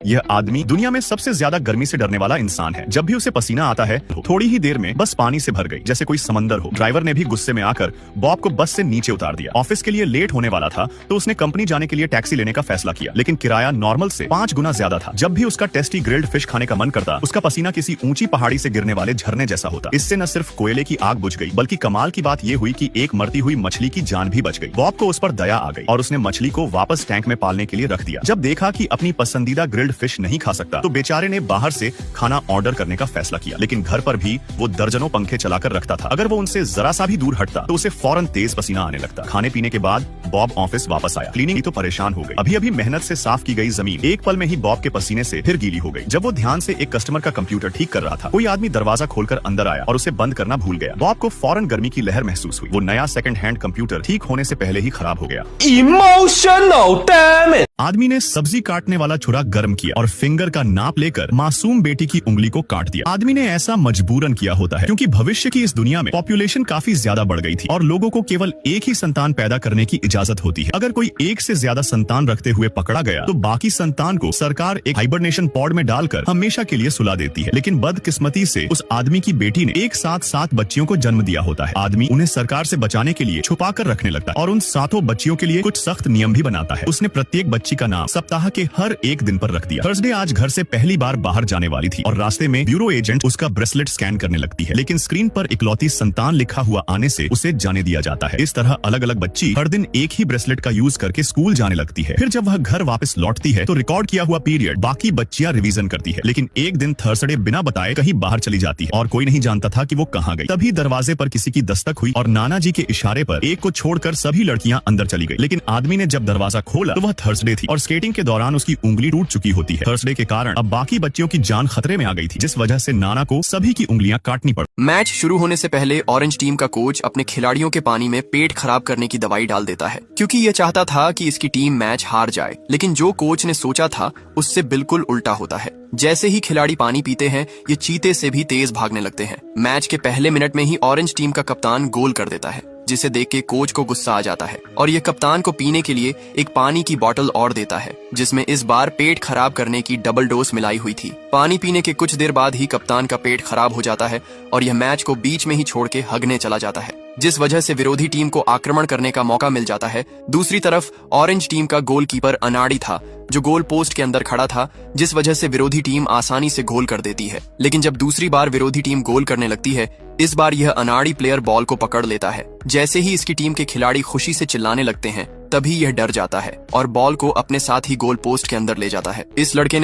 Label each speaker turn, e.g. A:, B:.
A: यह आदमी दुनिया में सबसे ज्यादा गर्मी से डरने वाला इंसान है। जब भी उसे पसीना आता है थोड़ी ही देर में बस पानी से भर गई, जैसे कोई समंदर हो। ड्राइवर ने भी गुस्से में आकर बॉब को बस से नीचे उतार दिया। ऑफिस के लिए लेट होने वाला था तो उसने कंपनी जाने के लिए टैक्सी लेने का फैसला किया, लेकिन किराया नॉर्मल से 5 गुना ज्यादा था। जब भी उसका टेस्टी ग्रिल्ड फिश खाने का मन करता, उसका पसीना किसी ऊंची पहाड़ी से गिरने वाले झरने जैसा होता। इससे न सिर्फ कोयले की आग बुझ गई, बल्कि कमाल की बात यह हुई कि एक मरती हुई मछली की जान भी बच गई। बॉब को उस पर दया आ गई और उसने मछली को वापस टैंक में पालने के लिए रख दिया। जब देखा कि अपनी पसंदीदा ग्रिल्ड फिश नहीं खा सकता तो बेचारे ने बाहर से खाना ऑर्डर करने का फैसला किया, लेकिन घर पर भी वो दर्जनों पंखे चलाकर रखता था। अगर वो उनसे जरा सा भी दूर हटता तो उसे फौरन तेज पसीना आने लगता। खाने पीने के बाद बॉब ऑफिस वापस आया। क्लीनिंग तो परेशान हो गई। अभी मेहनत से साफ की गई जमीन एक पल में ही बॉब के पसीने से फिर गीली हो गई। जब वो ध्यान से एक कस्टमर का कंप्यूटर ठीक कर रहा था, कोई आदमी दरवाजा खोलकर अंदर आया और उसे बंद करना भूल गया। बॉब को फौरन गर्मी की लहर महसूस हुई। वो नया सेकंड हैंड कंप्यूटर ठीक होने से पहले ही खराब हो गया।
B: Emotional damage.
A: आदमी ने सब्जी काटने वाला छुरा गर्म किया और फिंगर का नाप लेकर मासूम बेटी की उंगली को काट दिया। आदमी ने ऐसा मजबूरन किया होता है क्योंकि भविष्य की इस दुनिया में पॉपुलेशन काफी ज्यादा बढ़ गई थी और लोगों को केवल एक ही संतान पैदा करने की इजाजत होती है। अगर कोई एक से ज्यादा संतान रखते हुए पकड़ा गया तो बाकी संतान को सरकार एक हाइबरनेशन पॉड में डालकर हमेशा के लिए सुला देती है। लेकिन बदकिस्मती से उस आदमी की बेटी ने एक साथ 7 बच्चियों को जन्म दिया होता है। आदमी उन्हें सरकार से बचाने के लिए छुपा कर रखने लगता है और उन 7 बच्चियों के लिए कुछ सख्त नियम भी बनाता है। उसने प्रत्येक बच्ची का नाम सप्ताह के हर एक दिन पर रख दिया। थर्सडे आज घर से पहली बार बाहर जाने वाली थी और रास्ते में ब्यूरो एजेंट उसका ब्रेसलेट स्कैन करने लगती है, लेकिन स्क्रीन पर इकलौती संतान लिखा हुआ आने से उसे जाने दिया जाता है। इस तरह अलग अलग बच्ची हर दिन एक ही ब्रेसलेट का यूज करके स्कूल जाने लगती है। फिर जब वह घर वापस लौटती है तो रिकॉर्ड किया हुआ पीरियड बाकी बच्चियां रिवीजन करती है, लेकिन एक दिन थर्सडे बिना बताए कहीं बाहर चली जाती है और कोई नहीं जानता था कि वो कहाँ गई। तभी दरवाजे पर किसी की दस्तक हुई और नाना जी के इशारे पर एक को छोड़कर सभी लड़कियां अंदर चली गई। लेकिन आदमी ने जब दरवाजा खोला तो वह थर्सडे थी और स्केटिंग के दौरान उसकी उंगली टूट चुकी होती है। थर्सडे के कारण अब बाकी बच्चियों की जान खतरे में आ गई थी, जिस वजह से नाना को सभी की उंगलियां काटनी पड़ी।
C: मैच शुरू होने से पहले ऑरेंज टीम का कोच अपने खिलाड़ियों के पानी में पेट खराब करने की दवाई डाल देता है, क्योंकि यह चाहता था कि इसकी टीम मैच हार जाए। लेकिन जो कोच ने सोचा था उससे बिल्कुल उल्टा होता है। जैसे ही खिलाड़ी पानी पीते हैं ये चीते से भी तेज भागने लगते हैं। मैच के पहले मिनट में ही ऑरेंज टीम का कप्तान गोल कर देता है, जिसे देख के कोच को गुस्सा आ जाता है और ये कप्तान को पीने के लिए एक पानी की बोतल और देता है, जिसमें इस बार पेट खराब करने की डबल डोज मिलाई हुई थी। पानी पीने के कुछ देर बाद ही कप्तान का पेट खराब हो जाता है और यह मैच को बीच में ही छोड़ के हगने चला जाता है, जिस वजह से विरोधी टीम को आक्रमण करने का मौका मिल जाता है। दूसरी तरफ ऑरेंज टीम का गोलकीपर अनाड़ी था, जो गोल पोस्ट के अंदर खड़ा था, जिस वजह से विरोधी टीम आसानी से गोल कर देती है। लेकिन जब दूसरी बार विरोधी टीम गोल करने लगती है, इस बार यह अनाड़ी प्लेयर बॉल को पकड़ लेता है। जैसे ही इसकी टीम के खिलाड़ी खुशी से चिल्लाने लगते हैं, तभी यह डर जाता है और बॉल को अपने साथ ही गोल पोस्ट के अंदर ले जाता है। इस लड़के ने